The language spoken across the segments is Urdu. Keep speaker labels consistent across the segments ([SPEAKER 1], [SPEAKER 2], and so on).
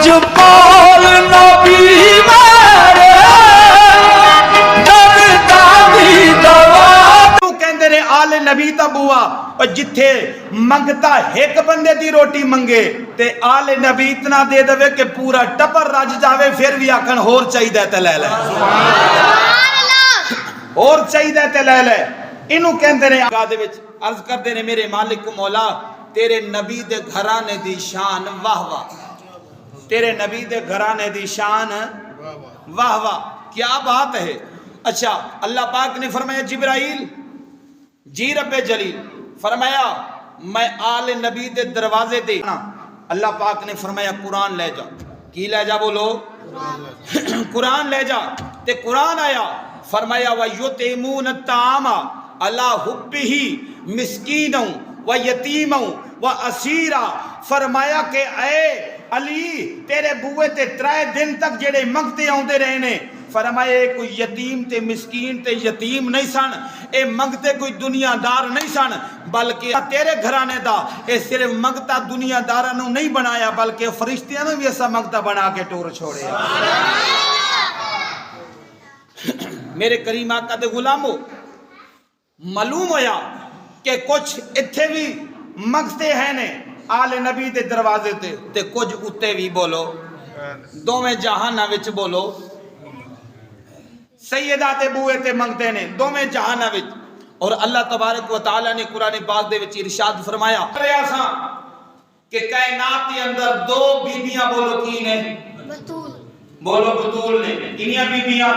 [SPEAKER 1] لجپال نبی میرے درداں دی دوا کہندے نے آل نبی تا بوا اور جتھے منگتا ایک بندے دی روٹی منگے تے آل نبی اتنا دے دے کہ پورا ٹپر رج جاوے پھر بھی آکھن ہور چاہیے تے لے لے اور چاہیے تے لے لے انہوں کہندے نے آگاہ دے وچ عرض کردے نے میرے مالک کو مولا تیرے نبی دے گھرانے دی شان واہ واہ تیرے نبی دے گھرانے دی شان واہ واہ کیا بات ہے اچھا اللہ پاک نے فرمایا جبرائیل جی رب جلیل فرمایا میں آل نبی دے دروازے دے اللہ پاک نے فرمایا قرآن لے جا کی لے جا بولو قرآن لے جا تے قرآن آیا فرمایا وَيُطْعِمُونَ الطَّعَامَ عَلَىٰ حُبِّهِ مِسْكِينًا وَيَتِيمًا وَأَسِيرًا فرمایا کہ اے علی تیرے بوئے تے 3 دن تک جڑے منگتے آندے رہنے فرمایا کوئی یتیم تے مسکین تے یتیم نہیں سن اے منگتے کوئی دنیا دار نہیں سن بلکہ تیرے گھرانے دا اے صرف منگتا دنیا داراں نو نہیں بنایا بلکہ فرشتیاں نو بھی ایسا منگتا بنا کے ٹور چھوڑے میرے کریم آقا دے غلامو معلوم ہویا کہ کچھ اتھے بھی منگتے ہیں نے آل نبی دے دروازے تے کچھ اتے بھی بولو دو میں جہانہ وچ بولو سیدات بوئے تے منگتے نے دو میں جہانہ وچ اور اللہ تبارک و تعالی نے قرآن پاک دے وچ ارشاد فرمایا کہ کائنات کے اندر 2 بیبیاں بولو کی نے بولو بطول نے کنیاں بیبیاں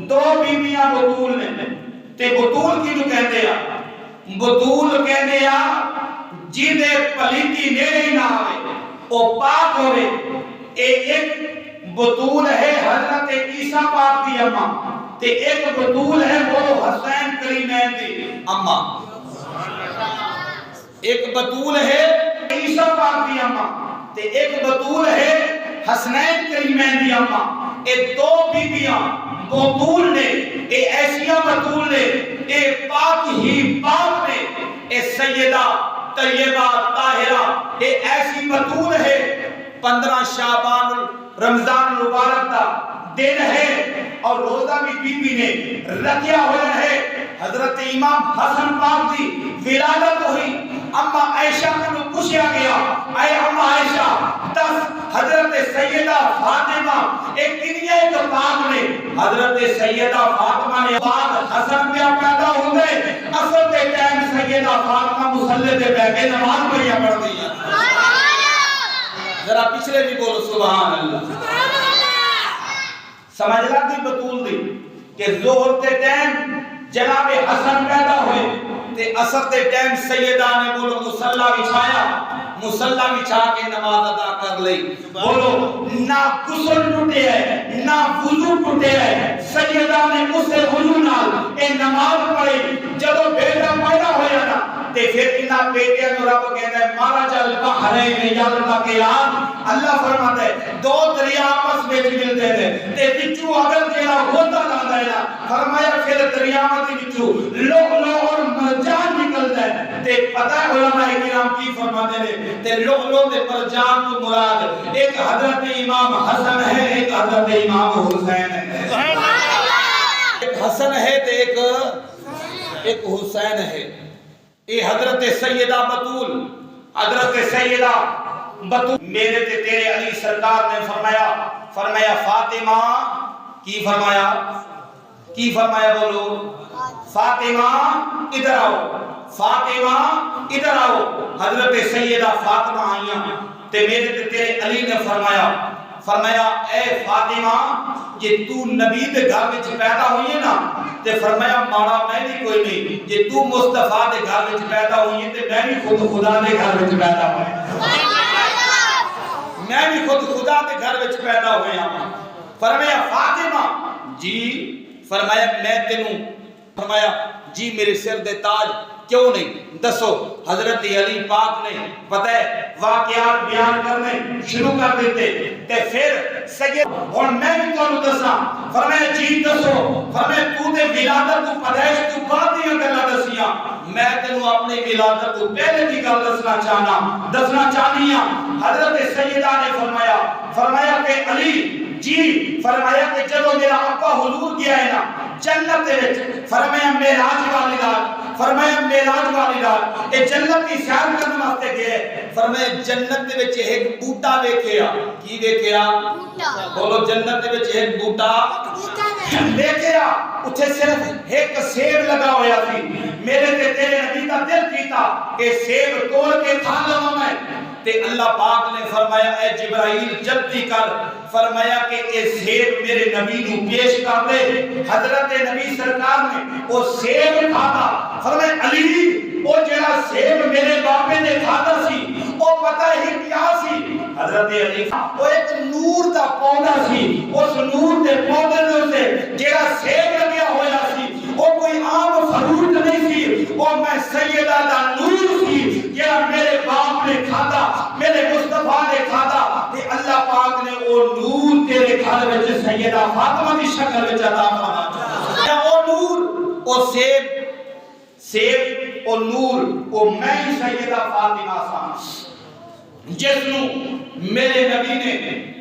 [SPEAKER 1] 2 بیبیاں بطول نے تے بطول کی جو کہتے ہیں بطول کہتے ہیں جی دے پلیتی نیرے ہی نہ آئے او پاک ہوئے ایک بطول ہے حضرت عیسیٰ پاک دی اماں تے ایک بطول ہے وہ حسین کریمین دی اماں ایک بطول ہے عیسیٰ پاک دی اماں تے ایک بطول ہے حسنین کریمین دی اماں اے 2 بیبیاں بطول نے اے ایسیاں بطول نے اے پاک ہی پاک نے اے سیدہ طیبہ طاہرہ اے ایسی بطول ہے 15 شعبان رمضان مبارک دا دن ہے اور روزہ بھی بی بی نے رکھیا ہوا ہے حضرت امام حسن پاک دی ولادت ہوئی اما عائشہ کو پوچھا گیا اے اما عائشہ 10 حضرت سیدہ فاطمہ ایک کنیا ایک پاک نے حضرت سیدہ فاطمہ نے بعد حسن پہ پیدا ہو گئے اصل کے ٹائم سیدہ فاطمہ مصلی دے بیٹھ کے نماز پڑھیا پڑھ دی ذرا پچھلے بھی بولو سبحان اللہ سمجھ لگتی بطول دی کہ ظہر تے ٹائم جناب حسن پیدا ہوئے تے عصر تے ٹائم سیدہ نے بولو مصلی بچھایا مصلی بچھا کے نماز ادا کر لئی بولو نہ غسل ٹوٹے ہے نہ وضو ٹوٹے ہے سیدہ نے اسے وضو نال اے نماز پڑھی جدو بیٹا پیدا ہویا نا تے پھر انہا بیٹے نو رب کہتا ہے مارا جل بحرین یلتقیان اللہ فرماتا ہے 2 دریا آپس میں ملتے تھے تے وچوں اگر تیرا ہوتا لاتا ہے فرمایا پھر دریاواں دے وچوں لؤلؤ اور مرجان نکلتا ہے تے پتہ ہے علماء کرام کی فرماتے ہیں تے لؤلؤ تے مرجان تو مراد ایک حضرت امام حسن ہے ایک حضرت امام حسین ہے ایک حسن ہے تے ایک حسین ہے اے حضرت سیدہ بطول حضرت سیدہ بطول میرے تے تیرے علی سرکار نے فرمایا فاطمہ کی فرمایا بولو فاطمہ ادھر آؤ فاطمہ ادھر آؤ حضرت سیدہ فاطمہ آئیاں تے میرے تے تیرے علی نے فرمایا اے فاطمہ کہ تو نبی دے گھر وچ پیدا ہوئی ہے نا تے فرمایا ماڑا میں بھی کوئی نہیں کہ تو مصطفیٰ دے گھر وچ پیدا ہوئی ہے تے میں بھی خود خدا دے گھر وچ پیدا ہوئی میں بھی خود خدا دے گھر وچ پیدا ہوئی ہوں فرمایا فاطمہ جی فرمایا میں تینوں فرمایا جی میرے سر دے تاج کیوں نہیں دسو حضرت علی پاک نے پتہ ہے واقعات بیان کرنے شروع کر دیتے تے پھر سید اور میں بھی تو دسا فرمایا جی دسو فرمایا تو تے ولادت تو پیدائش تو بعد دی گلاں دسیاں میں تینوں اپنی ولادت تو پہلے دی گل دسنا چاہنا دسنا چاہنی ہاں حضرت سیدہ نے فرمایا فرمایا کہ علی جی، فرمایا کہ جب میرا ابا حضور گیا ہے نا جنت وچ، فرمایا معراج والی رات، فرمایا معراج والی رات اے جنت دی سیر کرن واسطے گئے، فرمایا جنت وچ ایک بوٹا ویکھیا، کی ویکھیا؟ بولو جنت وچ ایک بوٹا ویکھیا، اتھے صرف ایک سیب لگا ہویا سی، میرے تے تیرے نبی دا دل کیتا کہ سیب توڑ کے کھا لواں میں، تے اللہ پاک نے فرمایا اے جبرائیل جلدی کر، فرمایا کہ اے سیب میرے نبی نو پیش کر دے۔ حضرت نبی سرکار نے وہ سیب کھاتا، فرمایا علی وہ جڑا سیب میرے باپے نے کھاتا سی وہ پتہ ہی کیا سی؟ حضرت علی وہ ایک نور دا پودا سی، اس نور دے پودے دے جڑا سیب لگیا ہویا سی وہ کوئی عام فروٹ نہیں سی، وہ میں سیدہ دا نور سی جڑا میرے باپ نے کھاتا، میرے مصطفیٰ نے کھاتا، کہ اللہ پاک نے وہ نور تیرے گھر وچ سیدہ فاطمہ دی شکل وچ عطا فرمایا۔ یا وہ نور، وہ سیب وہ نور، وہ میں سیدہ فاطمہ سان جس نو میرے نبی نے،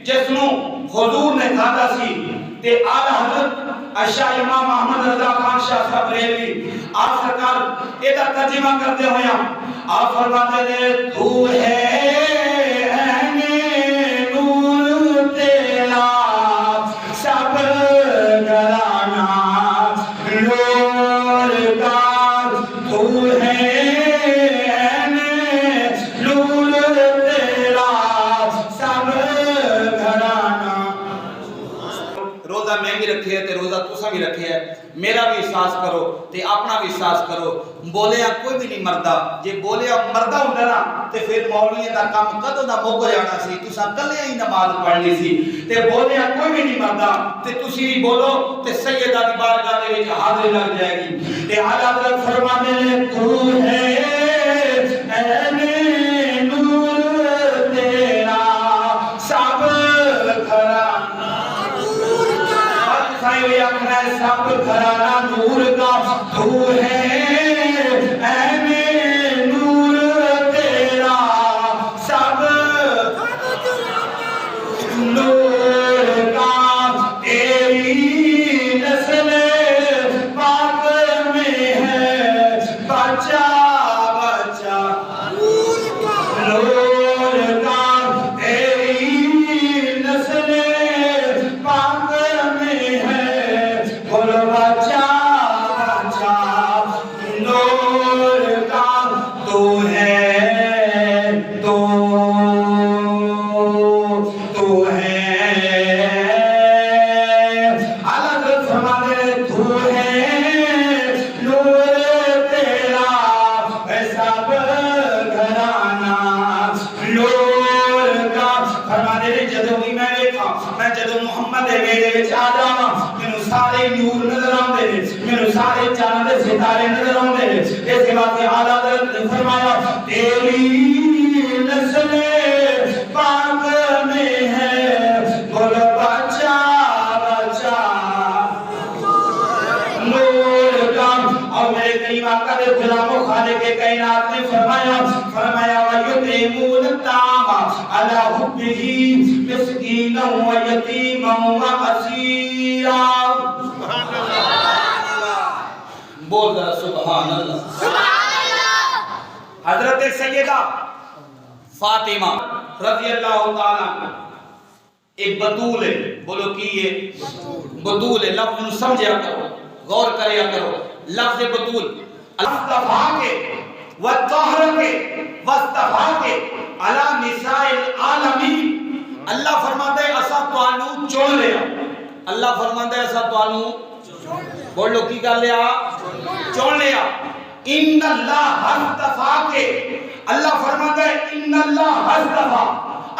[SPEAKER 1] جس نو حضور نے کھاتا سی، تے آلہ حضرت اشاہ امام احمد رضا خان شاہ صاحب ریلوی آپ سرکار ایدہ ترجمہ کرتے ہویا آپ فرماتے دے تو ہے نور تیرا سب گرانا نور کا، تو ہے نور تیرا سب گرانا۔ روزہ میں بھی رکھے ہے تے روزہ تسا بھی رکھے ہے، میرا بھی احساس کرو تے اپنا بھی احساس کرو، بولیا کوئی بھی نہیں مردہ، جے بولیا مردہ ہوندا نا تے پھر مولوی دا کام کدوں دا مک جانا سی، تسا کلے ہی نماز پڑھنی سی، تے بولیا کوئی بھی نہیں مردہ تے تسی بھی بولو تے سیدہ دی بارگاہ دے وچ حاضری لگ جائے گی۔ تے اعلیٰ حضرت فرماتے ہیں تو ہے اے نور تیرا سب گھرانا، سب گھرانا نور کا، تو ہے اے نور تیرا سب نور کا، تیری نسل پاک میں ہے بچہ بچہ نور کا، تیری نسل پاک میں ہے بولو بچہ بچہ نور کا، تو ہے تو ہے حضرت فرماتے تو ہے نور تیرا سب گھرانا نور کا۔ فرماتے ہیں جدوں بھی میں دیکھا، میں جدوں محمد میرے وچ آ جاواں مینوں سارے نور نظر آندے نے، مینوں سارے چاند دے ستارے نظر آندے نے، اس واسطے اعلیٰ حضرت نے فرمایا تیری نسل پاک میں ہے بولو بچہ بچہ نور کا۔ اور میرے کریم آقا دے غلاموں خالق کائنات نے فرمایا وَيُطْعِمُونَ الطَّعَامَ عَلَىٰ حُبِّهِ مِسْكِينًا وَيَتِيمًا وَأَسِيرًا۔ بول ذرا سبحان اللہ۔ حضرت سیدہ فاطمہ رضی اللہ تعالیٰ ایک بطول ہے، بولو کی یہ بطول ہے، لفظ نو سمجھیا کرو، غور کریا کرو، لفظ بطول اصطفا کے وطہر کے واصطفا کے علی نساء العالمین۔ اللہ فرماتا ہے اسا تانوں چن لیا، اللہ فرماتا ہے اسا تانوں بولو کی کر لیا، چن لیا۔ ان اللہ اصطفا کے، اللہ فرماتا ہے ان اللہ اصطفا،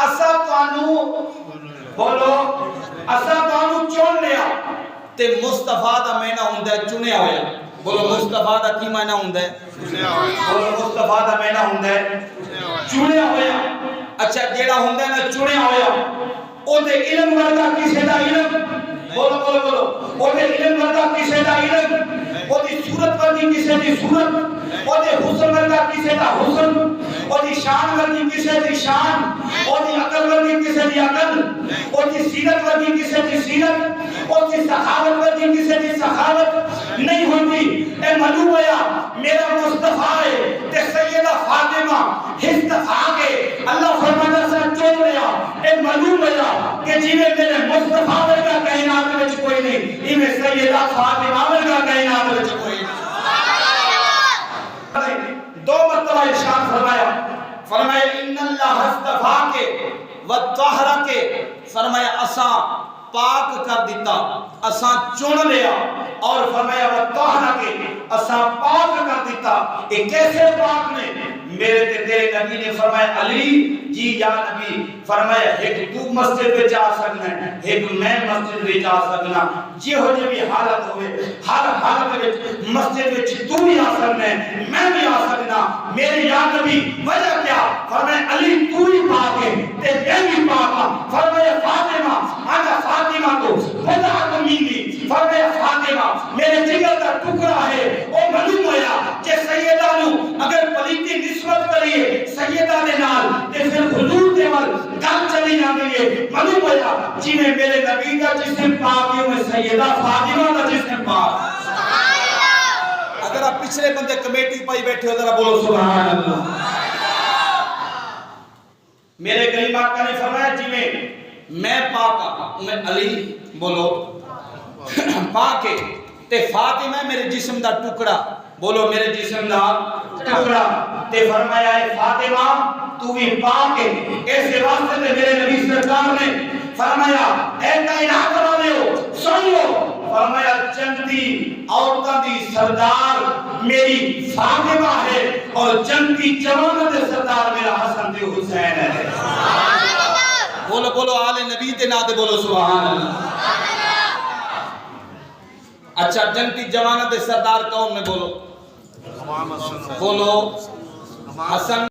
[SPEAKER 1] اسا تانوں بولو اسا تانوں چن لیا۔ تے مصطفیٰ دا معنی ہوندا ہے چنیا ہویا، بولو مصطفیٰ دا کی معنی ہوندا ہے؟ بولو مصطفیٰ دا معنی ہوندا ہے چنیا ہویا۔ اچھا جیڑا ہوندا ہے نا چنیا ہویا، او دے علم ورگا کسے دا علم، بولو بولو بولو، او دے علم ورگا کسے دا علم، او دی صورت ورگی کسے دی صورت، او دے حسن ورگا کسے دا حسن، او دی شان ورگی کسے دی شان، او دی عقل ورگی کسے دی عقل، سیرت ورگی کسی کی سیرت اس کی سخاوت ورگی کسی کی سخاوت نہیں ہوتی اے معلوم ہویا میرا مصطفیٰ ہے تے سیدہ فاطمہ ہستفا کے اللہ فرماتا سا چون لیا اے معلوم ہویا کہ جیوے میرے مصطفیٰ ورگا کائنات وچ کوئی نہیں ایویں سیدہ فاطمہ ورگا کائنات وچ کوئی نہیں دو مرتبہ ارشاد فرمایا ان اللہ استفا کے وطہرا کے فرمایا اساں پاک کر دیتا اساں چن لیا اور فرمایا وطہرا کے اساں پاک کر دیتا یہ کیسے پاک نے میرے تے تیرے نبی نے فرمایا علی جی یا نبی فرمایا ایک تو مسجد میں جا سکنا ہے ایک میں مسجد میں جا سکنا جی ہو جے بھی حالت ہوئے ہر حالت میں مسجد میں تو بھی آ سکنا ہے میں بھی آ سکنا میرے یا نبی وجہ کیا فرمایا علی تو ہی پاک ہے تے میں بھی پاک ہوں فرمایا فاطمہ آجا فاطمہ کو خدا کو ملی فرمایا فاطمہ میرے جگر کا ٹکڑا ہے او معلوم ہویا کہ سیدہ نو اگر پلیتی نسبت کریے سیدہ دے نال تے پھر حضور دے ول گل چلی جاندی ہے معلوم ہویا جی میں میرے نبی کا جسم پاک ہے میں سیدہ فاطمہ کا جسم پاک سبحان اللہ اگر آپ پچھلے بندے کمیٹی پائی بیٹھے ہو ذرا بولو سبحان اللہ میرے کریم آقا نے فرمایا جی میں پاک ہوں میں علی بولو پاک ہے تے فاطمہ میرے جسم دا ٹکڑا بولو میرے جسم دا ٹکڑا تے فرمایا ہے فاطمہ تو بھی پاک ہے ایسے واسطے تے میرے نبی سرکار نے فرمایا اے کائنات والے ہو سن لو فرمایا جنتی عورتاں دی سردار میری فاطمہ ہے اور جنتی جوانوں دے سردار میرا حسن تے حسین ہے بولو بولو آل نبی تے نا تے بولو سبحان اللہ اچھا جنتی جوانوں دے سردار کون میں بولو بولو حسن